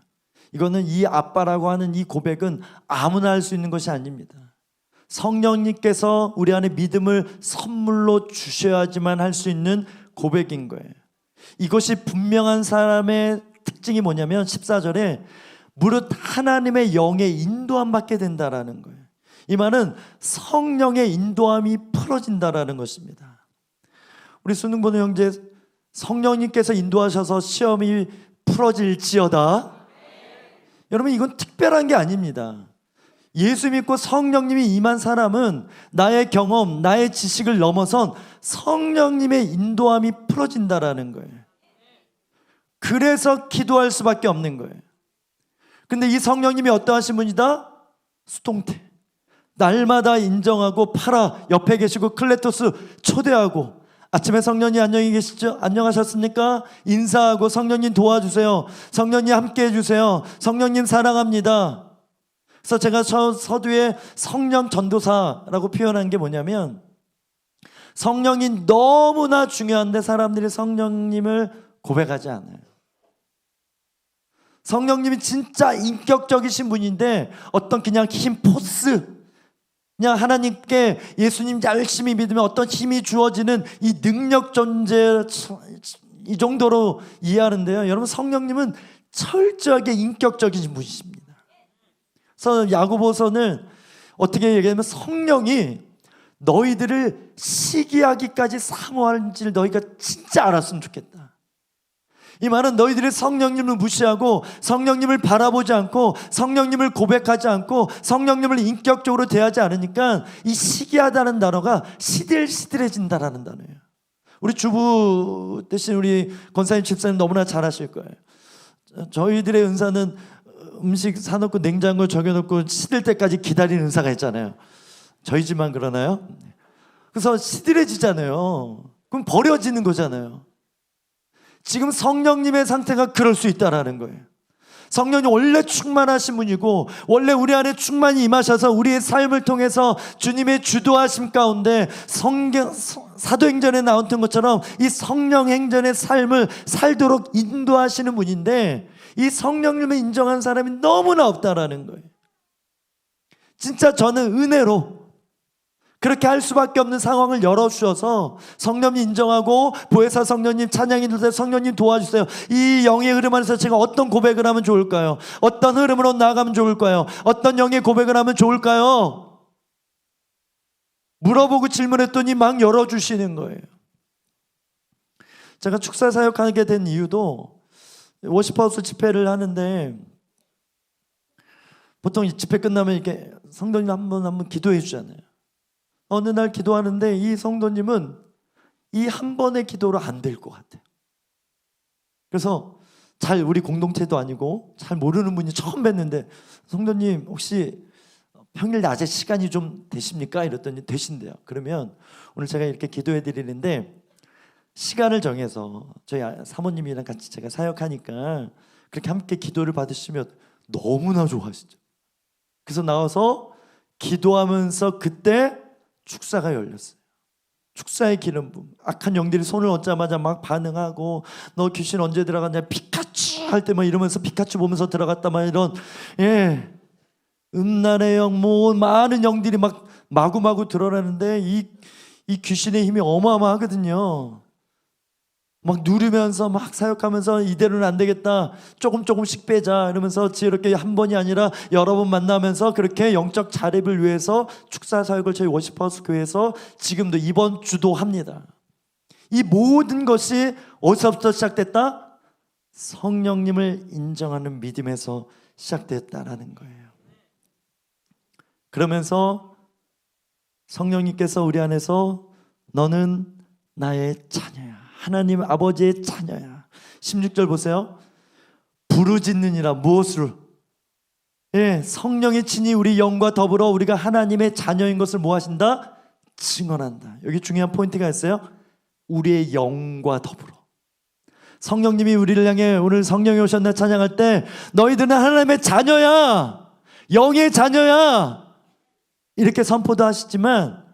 이거는 이 아빠라고 하는 이 고백은 아무나 할 수 있는 것이 아닙니다. 성령님께서 우리 안에 믿음을 선물로 주셔야지만 할 수 있는 고백인 거예요. 이것이 분명한 사람의 특징이 뭐냐면 14절에 무릇 하나님의 영의 인도함 받게 된다라는 거예요. 이 말은 성령의 인도함이 풀어진다라는 것입니다. 우리 수능 보는 형제, 성령님께서 인도하셔서 시험이 풀어질지어다. 여러분 이건 특별한 게 아닙니다. 예수 믿고 성령님이 임한 사람은 나의 경험, 나의 지식을 넘어선 성령님의 인도함이 풀어진다라는 거예요. 그래서 기도할 수밖에 없는 거예요. 근데 이 성령님이 어떠하신 분이다? 수동태. 날마다 인정하고 팔아 옆에 계시고 클레토스 초대하고 아침에 성령님 안녕히 계시죠? 안녕하셨습니까? 인사하고 성령님 도와주세요. 성령님 함께 해주세요. 성령님 사랑합니다. 그래서 제가 서두에 성령 전도사라고 표현한 게 뭐냐면 성령이 너무나 중요한데 사람들이 성령님을 고백하지 않아요. 성령님이 진짜 인격적이신 분인데 어떤 그냥 힘 포스, 그냥 하나님께 예수님 열심히 믿으면 어떤 힘이 주어지는 이 능력 존재, 이 정도로 이해하는데요. 여러분 성령님은 철저하게 인격적이신 분이십니다. 그래서 야고보서는 어떻게 얘기하면 성령이 너희들을 시기하기까지 사모하는지를 너희가 진짜 알았으면 좋겠다. 이 말은 너희들이 성령님을 무시하고 성령님을 바라보지 않고 성령님을 고백하지 않고 성령님을 인격적으로 대하지 않으니까 이 시기하다는 단어가 시들시들해진다라는 단어예요. 우리 주부 대신 우리 권사님 집사님 너무나 잘 아실 거예요. 저희들의 은사는 음식 사놓고 냉장고에 적여놓고 시들 때까지 기다리는 은사가 있잖아요. 저희 집만 그러나요? 그래서 시들해지잖아요. 그럼 버려지는 거잖아요. 지금 성령님의 상태가 그럴 수 있다라는 거예요. 성령님 원래 충만하신 분이고 원래 우리 안에 충만히 임하셔서 우리의 삶을 통해서 주님의 주도하심 가운데 사도행전에 나왔던 것처럼 이 성령행전의 삶을 살도록 인도하시는 분인데 이 성령님을 인정한 사람이 너무나 없다라는 거예요. 진짜 저는 은혜로 그렇게 할 수밖에 없는 상황을 열어주셔서 성령님 인정하고 보혜사 성령님 찬양이 들때 성령님 도와주세요. 이 영의 흐름 안에서 제가 어떤 고백을 하면 좋을까요? 어떤 흐름으로 나아가면 좋을까요? 어떤 영의 고백을 하면 좋을까요? 물어보고 질문했더니 막 열어주시는 거예요. 제가 축사 사역하게 된 이유도 워시퍼하우스 집회를 하는데 보통 이 집회 끝나면 이렇게 성도님 한 번 기도해 주잖아요. 어느 날 기도하는데 이 성도님은 이 한 번의 기도로 안 될 것 같아요. 그래서 잘 우리 공동체도 아니고 잘 모르는 분이 처음 뵀는데 성도님 혹시 평일 낮에 시간이 좀 되십니까? 이랬더니 되신대요. 그러면 오늘 제가 이렇게 기도해 드리는데 시간을 정해서 저희 사모님이랑 같이 제가 사역하니까 그렇게 함께 기도를 받으시면 너무나 좋아하시죠. 그래서 나와서 기도하면서 그때 축사가 열렸어요. 축사의 기름 부음. 악한 영들이 손을 얹자마자 막 반응하고 너 귀신 언제 들어갔냐 피카츄 할 때 막 이러면서 피카츄 보면서 들어갔다 막 이런 음란의 영 뭐 많은 영들이 막 마구마구 드러나는데 이 귀신의 힘이 어마어마하거든요. 막 누르면서 막 사역하면서 이대로는 안 되겠다 조금씩 빼자 이러면서 지혜롭게 한 번이 아니라 여러 번 만나면서 그렇게 영적 자립을 위해서 축사 사역을 저희 워시퍼스 교회에서 지금도 이번 주도 합니다. 이 모든 것이 어디서부터 시작됐다? 성령님을 인정하는 믿음에서 시작됐다라는 거예요. 그러면서 성령님께서 우리 안에서 너는 나의 자녀야, 하나님 아버지의 자녀야. 16절 보세요. 부르짖느니라. 무엇으로? 성령의 친히 우리 영과 더불어 우리가 하나님의 자녀인 것을 뭐 하신다? 증언한다. 여기 중요한 포인트가 있어요. 우리의 영과 더불어. 성령님이 우리를 향해 오늘 성령이 오셨나 찬양할 때 너희들은 하나님의 자녀야, 영의 자녀야 이렇게 선포도 하시지만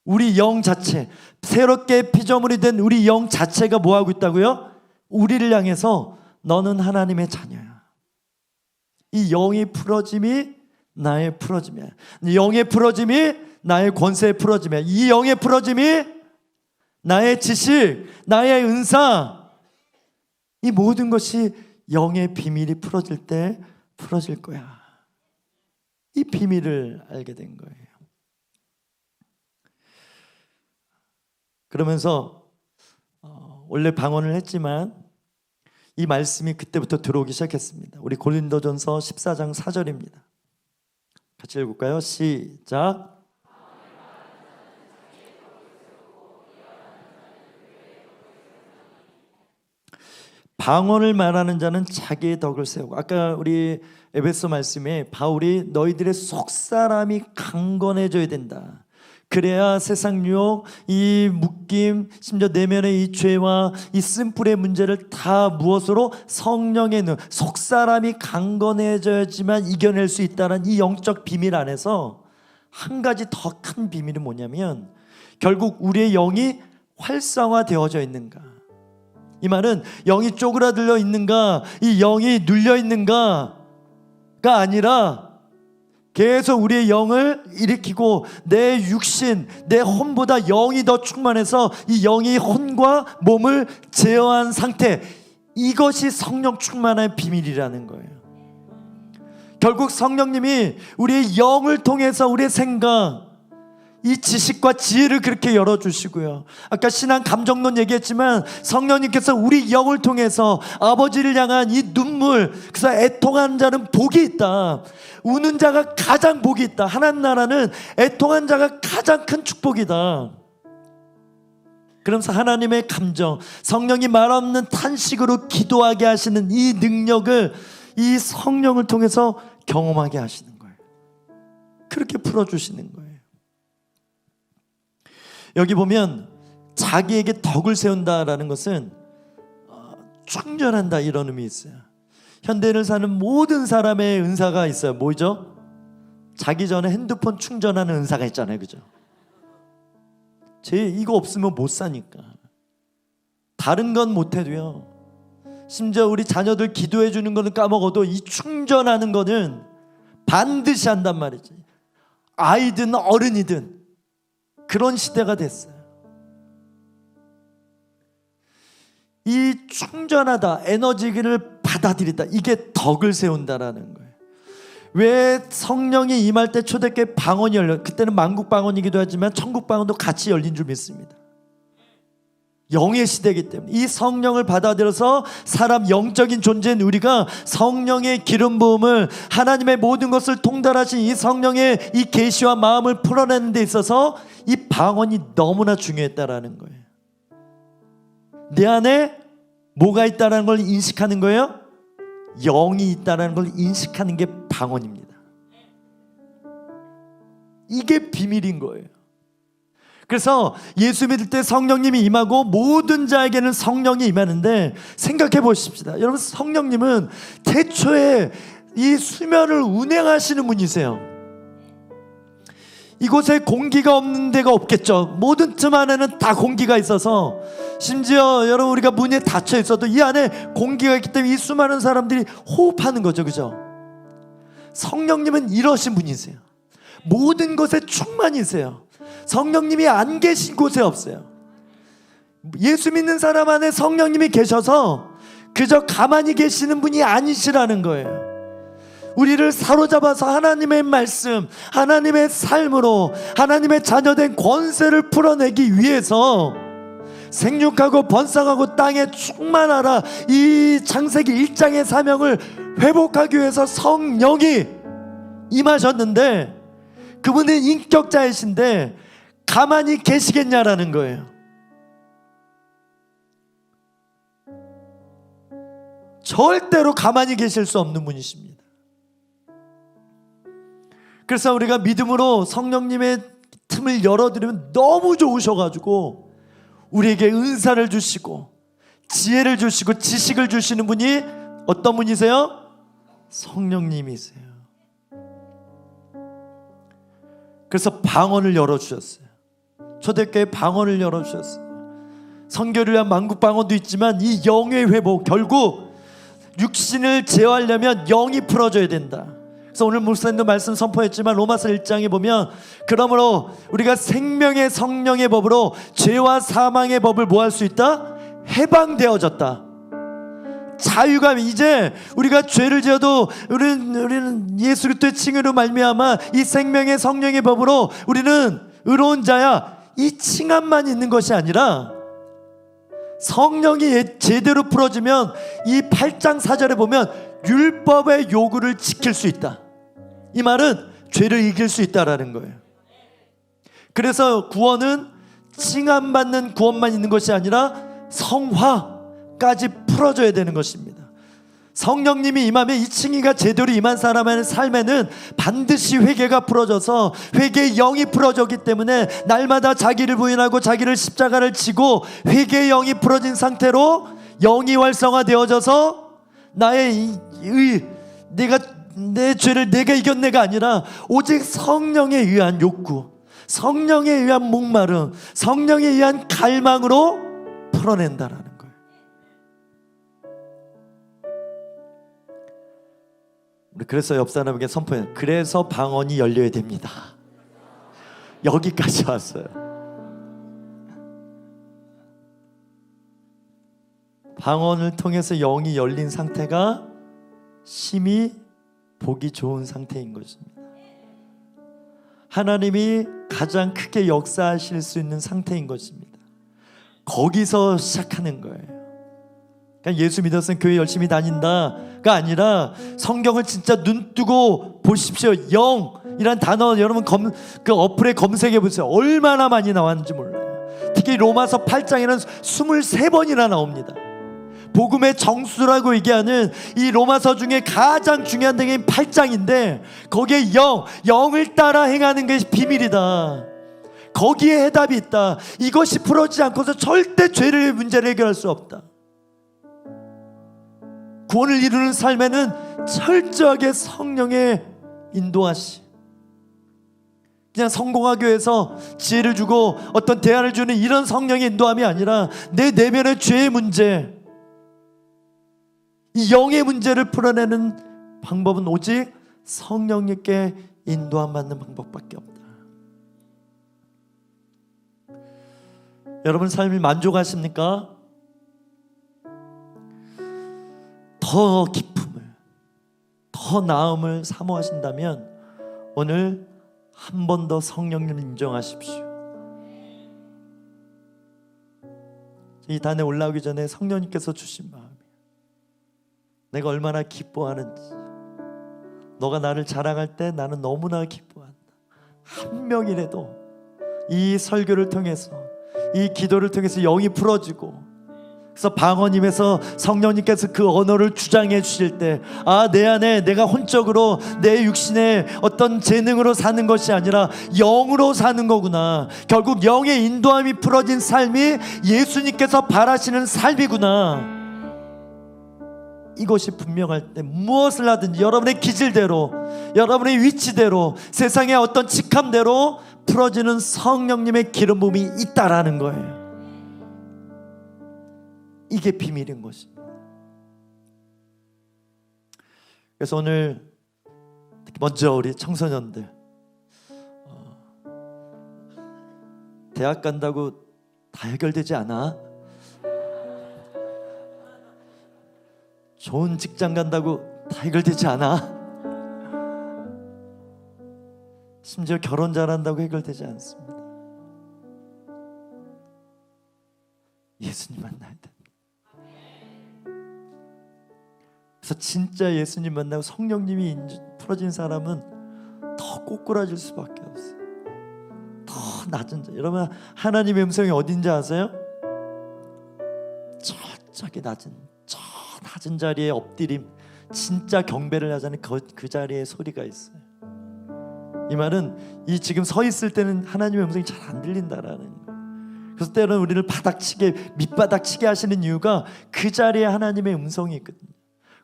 우리 영 자체, 새롭게 피조물이 된 우리 영 자체가 뭐하고 있다고요? 우리를 향해서 너는 하나님의 자녀야. 이 영이 풀어짐이 나의 풀어짐이야. 영의 풀어짐이 나의 권세의 풀어짐이야. 이 영의 풀어짐이 나의 지식, 나의 은사, 이 모든 것이 영의 비밀이 풀어질 때 풀어질 거야. 이 비밀을 알게 된 거예요. 그러면서 원래 방언을 했지만 이 말씀이 그때부터 들어오기 시작했습니다. 우리 고린도전서 14장 4절입니다. 같이 읽을까요? 시작. 방언을 말하는 자는 자기의 덕을 세우고, 아까 우리 에베소 말씀에 바울이 너희들의 속사람이 강건해져야 된다. 그래야 세상 유혹, 이 묶임, 심지어 내면의 이 죄와 이 쓴뿌리의 문제를 다 무엇으로? 성령의 눈, 속사람이 강건해져야지만 이겨낼 수 있다는 이 영적 비밀 안에서 한 가지 더 큰 비밀이 뭐냐면 결국 우리의 영이 활성화되어져 있는가. 이 말은 영이 쪼그라들려 있는가, 이 영이 눌려 있는가가 아니라 계속 우리의 영을 일으키고 내 육신, 내 혼보다 영이 더 충만해서 이 영이 혼과 몸을 제어한 상태, 이것이 성령 충만의 비밀이라는 거예요. 결국 성령님이 우리의 영을 통해서 우리의 생각, 이 지식과 지혜를 그렇게 열어주시고요. 아까 신앙 감정론 얘기했지만 성령님께서 우리 영을 통해서 아버지를 향한 이 눈물, 그래서 애통하는 자는 복이 있다. 우는 자가 가장 복이 있다. 하나님 나라는 애통한 자가 가장 큰 축복이다. 그러면서 하나님의 감정, 성령이 말 없는 탄식으로 기도하게 하시는 이 능력을 이 성령을 통해서 경험하게 하시는 거예요. 그렇게 풀어주시는 거예요. 여기 보면 자기에게 덕을 세운다라는 것은 충전한다 이런 의미 있어요. 현대를 사는 모든 사람의 은사가 있어요. 뭐죠? 자기 전에 핸드폰 충전하는 은사가 있잖아요. 그죠? 이거 없으면 못 사니까. 다른 건 못 해도요. 심지어 우리 자녀들 기도해 주는 거는 까먹어도 이 충전하는 거는 반드시 한단 말이지. 아이든 어른이든 그런 시대가 됐어요. 이 충전하다, 에너지를 받아들이다, 이게 덕을 세운다라는 거예요. 왜 성령이 임할 때 초대교회 방언이 열려, 그때는 만국 방언이기도 하지만 천국 방언도 같이 열린 줄 믿습니다. 영의 시대이기 때문에 이 성령을 받아들여서 사람 영적인 존재인 우리가 성령의 기름 부음을, 하나님의 모든 것을 통달하신 이 성령의 이 계시와 마음을 풀어내는 데 있어서 이 방언이 너무나 중요했다라는 거예요. 내 안에 뭐가 있다는 걸 인식하는 거예요? 영이 있다는 걸 인식하는 게 방언입니다. 이게 비밀인 거예요. 그래서 예수 믿을 때 성령님이 임하고 모든 자에게는 성령이 임하는데, 생각해 보십시다. 여러분, 성령님은 태초에 이 수면을 운행하시는 분이세요. 이곳에 공기가 없는 데가 없겠죠. 모든 틈 안에는 다 공기가 있어서, 심지어 여러분 우리가 문에 닫혀 있어도 이 안에 공기가 있기 때문에 이 수많은 사람들이 호흡하는 거죠. 그죠? 성령님은 이러신 분이세요. 모든 것에 충만이세요. 성령님이 안 계신 곳에 없어요. 예수 믿는 사람 안에 성령님이 계셔서 그저 가만히 계시는 분이 아니시라는 거예요. 우리를 사로잡아서 하나님의 말씀, 하나님의 삶으로 하나님의 자녀된 권세를 풀어내기 위해서 생육하고 번성하고 땅에 충만하라, 이 창세기 1장의 사명을 회복하기 위해서 성령이 임하셨는데, 그분은 인격자이신데 가만히 계시겠냐라는 거예요. 절대로 가만히 계실 수 없는 분이십니다. 그래서 우리가 믿음으로 성령님의 틈을 열어드리면 너무 좋으셔가지고 우리에게 은사를 주시고 지혜를 주시고 지식을 주시는 분이 어떤 분이세요? 성령님이세요. 그래서 방언을 열어주셨어요. 초대교회 방언을 열어주셨어요. 선교를 위한 만국방언도 있지만 이 영의 회복, 결국 육신을 제어하려면 영이 풀어져야 된다. 그래서 오늘 목사님도 말씀 선포했지만 로마서 1장에 보면, 그러므로 우리가 생명의 성령의 법으로 죄와 사망의 법을 뭐 할 수 있다? 해방되어졌다. 자유감. 이제 우리가 죄를 지어도 우리는 예수 그리스도의 칭의로 말미암아 이 생명의 성령의 법으로 우리는 의로운 자야, 이 칭함만 있는 것이 아니라 성령이 제대로 풀어지면 이 8장 4절에 보면 율법의 요구를 지킬 수 있다. 이 말은 죄를 이길 수 있다라는 거예요. 그래서 구원은 칭함받는 구원만 있는 것이 아니라 성화까지 풀어져야 되는 것입니다. 성령님이 임하면 이 칭의가 제대로 임한 사람의 삶에는 반드시 회개가 풀어져서 회개의 영이 풀어졌기 때문에 날마다 자기를 부인하고 자기를 십자가를 지고 회개의 영이 풀어진 상태로 영이 활성화되어져서 나의 내 죄를 내가 이겨내가 아니라 오직 성령에 의한 욕구, 성령에 의한 목마름, 성령에 의한 갈망으로 풀어낸다라는 거예요. 우리 그래서 옆 사람에게 선포해요. 그래서 방언이 열려야 됩니다. 여기까지 왔어요. 방언을 통해서 영이 열린 상태가 심히 보기 좋은 상태인 것입니다. 하나님이 가장 크게 역사하실 수 있는 상태인 것입니다. 거기서 시작하는 거예요. 그러니까 예수 믿었으면 교회 열심히 다닌다가 아니라 성경을 진짜 눈뜨고 보십시오. 영이란 단어 여러분 그 어플에 검색해 보세요. 얼마나 많이 나왔는지 몰라요. 특히 로마서 8장에는 23번이나 나옵니다. 복음의 정수라고 얘기하는 이 로마서 중에 가장 중요한 등이 8장인데 거기에 영을 따라 행하는 것이 비밀이다. 거기에 해답이 있다. 이것이 풀어지지 않고서 절대 죄의 문제를 해결할 수 없다. 구원을 이루는 삶에는 철저하게 성령의 인도하심, 그냥 성공하기 위해서 지혜를 주고 어떤 대안을 주는 이런 성령의 인도함이 아니라 내 내면의 죄의 문제, 이 영의 문제를 풀어내는 방법은 오직 성령님께 인도함 받는 방법밖에 없다. 여러분 삶이 만족하십니까? 더 기쁨을, 더 나음을 사모하신다면 오늘 한 번 더 성령님을 인정하십시오. 이 단에 올라오기 전에 성령님께서 주신 마음이에요. 내가 얼마나 기뻐하는지, 너가 나를 자랑할 때 나는 너무나 기뻐한다. 한 명이라도 이 설교를 통해서, 이 기도를 통해서 영이 풀어지고, 그래서 방언임에서 성령님께서 그 언어를 주장해 주실 때, 아, 내 안에 내가 혼적으로 내 육신의 어떤 재능으로 사는 것이 아니라 영으로 사는 거구나. 결국 영의 인도함이 풀어진 삶이 예수님께서 바라시는 삶이구나. 이것이 분명할 때 무엇을 하든지 여러분의 기질대로, 여러분의 위치대로, 세상의 어떤 직함대로 풀어지는 성령님의 기름 부음이 있다라는 거예요. 이게 비밀인 것입니다. 그래서 오늘 먼저 우리 청소년들, 대학 간다고 다 해결되지 않아. 좋은 직장 간다고 다 해결되지 않아. 심지어 결혼 잘한다고 해결되지 않습니다. 예수님 만나야 돼. 그래서 진짜 예수님 만나고 성령님이 풀어진 사람은 더 꼬꾸라질 수밖에 없어요. 더 낮은 자. 여러분, 하나님의 음성이 어딘지 아세요? 저쪽에 낮은 자리에 엎드림, 진짜 경배를 하자는 그 자리에 소리가 있어요. 이 말은 이 지금 서 있을 때는 하나님의 음성이 잘 안 들린다라는 거예요. 그래서 때로는 우리를 밑바닥치게 하시는 이유가 그 자리에 하나님의 음성이 있거든요.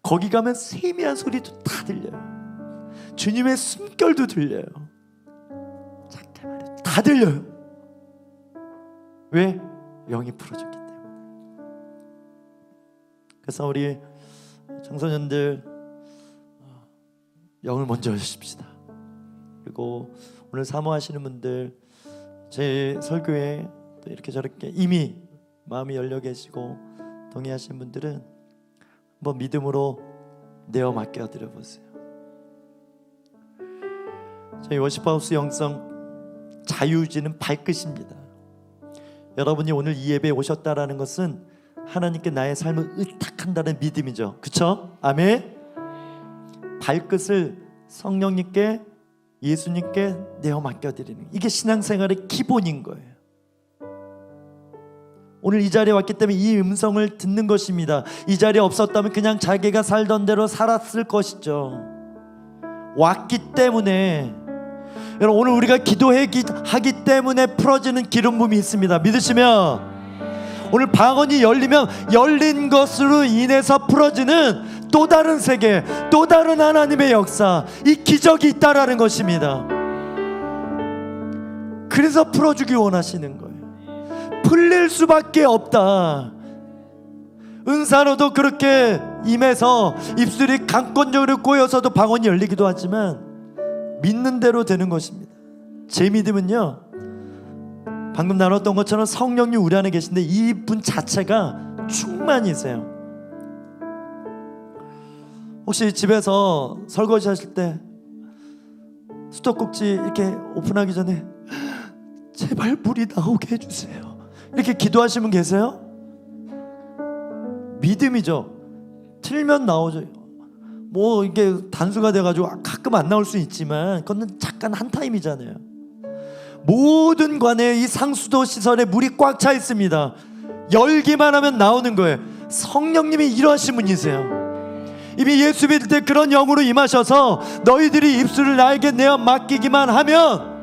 거기 가면 세미한 소리도 다 들려요. 주님의 숨결도 들려요. 작게 말해도 다 들려요. 왜? 영이 풀어졌기 때문에. 그래서 우리 청소년들 영을 먼저 하십시다. 그리고 오늘 사모하시는 분들, 제 설교에 또 이렇게 저렇게 이미 마음이 열려 계시고 동의하시는 분들은 한번 믿음으로 내어 맡겨드려 보세요. 저희 워시파우스 영성 자유지는 발끝입니다. 여러분이 오늘 이 예배에 오셨다라는 것은 하나님께 나의 삶을 의탁한다는 믿음이죠. 그렇죠? 아멘. 발끝을 성령님께, 예수님께 내어 맡겨드리는, 이게 신앙생활의 기본인 거예요. 오늘 이 자리에 왔기 때문에 이 음성을 듣는 것입니다. 이 자리에 없었다면 그냥 자기가 살던 대로 살았을 것이죠. 왔기 때문에, 여러분, 오늘 우리가 기도하기 때문에 풀어지는 기름 부음이 있습니다. 믿으시면 오늘 방언이 열리면 열린 것으로 인해서 풀어지는 또 다른 세계, 또 다른 하나님의 역사, 이 기적이 있다라는 것입니다. 그래서 풀어주기 원하시는 거예요. 풀릴 수밖에 없다. 은사로도 그렇게 임해서 입술이 강권적으로 꼬여서도 방언이 열리기도 하지만 믿는 대로 되는 것입니다. 제 믿음은요, 방금 나눴던 것처럼 성령님 우리 안에 계신데 이분 자체가 충만이세요. 혹시 집에서 설거지 하실 때 수도꼭지 이렇게 오픈하기 전에 제발 물이 나오게 해주세요, 이렇게 기도하시는 분 계세요? 믿음이죠. 틀면 나오죠. 뭐 이게 단수가 돼가지고 가끔 안 나올 수 있지만 그건 잠깐 한 타임이잖아요. 모든 관에 이 상수도 시설에 물이 꽉 차 있습니다. 열기만 하면 나오는 거예요. 성령님이 이러하신 분이세요. 이미 예수 믿을 때 그런 영으로 임하셔서 너희들이 입술을 나에게 내어 맡기기만 하면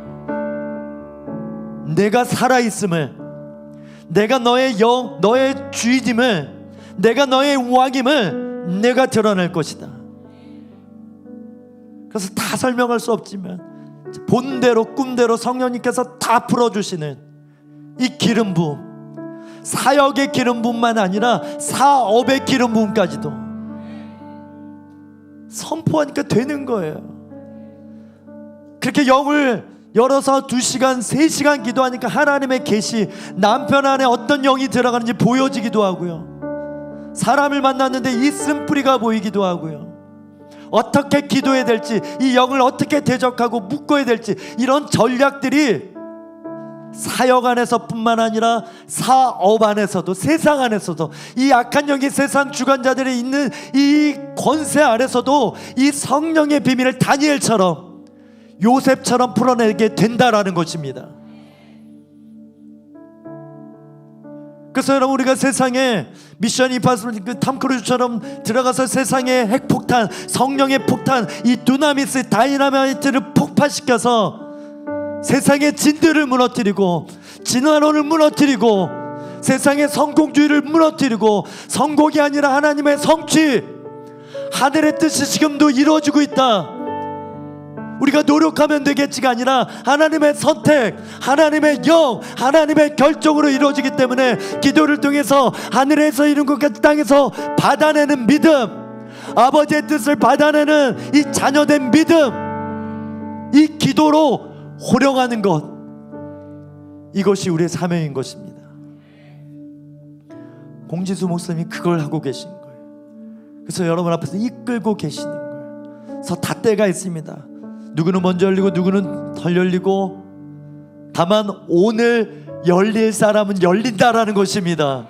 내가 살아있음을, 내가 너의 영, 너의 주인임을, 내가 너의 왕임을 내가 드러낼 것이다. 그래서 다 설명할 수 없지만 본대로 꿈대로 성령님께서 다 풀어주시는 이 기름 부음, 사역의 기름 부음만 아니라 사업의 기름 부음까지도 선포하니까 되는 거예요. 그렇게 영을 열어서 2시간 3시간 기도하니까 하나님의 계시, 남편 안에 어떤 영이 들어가는지 보여지기도 하고요, 사람을 만났는데 이 쓴뿌리가 보이기도 하고요, 어떻게 기도해야 될지, 이 영을 어떻게 대적하고 묶어야 될지, 이런 전략들이 사역 안에서 뿐만 아니라 사업 안에서도, 세상 안에서도, 이 악한 영이 세상 주관자들이 있는 이 권세 아래서도 이 성령의 비밀을 다니엘처럼, 요셉처럼 풀어내게 된다라는 것입니다. 그래서 여러분, 우리가 세상에 미션 임파서블 탐 크루즈처럼 들어가서 세상의 핵폭탄, 성령의 폭탄, 이 두나미스 다이나마이트를 폭파시켜서 세상의 진들을 무너뜨리고 진화론을 무너뜨리고 세상의 성공주의를 무너뜨리고, 성공이 아니라 하나님의 성취, 하늘의 뜻이 지금도 이루어지고 있다. 우리가 노력하면 되겠지가 아니라 하나님의 선택, 하나님의 영, 하나님의 결정으로 이루어지기 때문에 기도를 통해서 하늘에서 이룬 것 같이 땅에서 받아내는 믿음, 아버지의 뜻을 받아내는 이 자녀된 믿음, 이 기도로 호령하는 것, 이것이 우리의 사명인 것입니다. 공지수 목사님이 그걸 하고 계신 거예요. 그래서 여러분 앞에서 이끌고 계시는 거예요. 그래서 다 때가 있습니다. 누구는 먼저 열리고 누구는 덜 열리고, 다만 오늘 열릴 사람은 열린다라는 것입니다.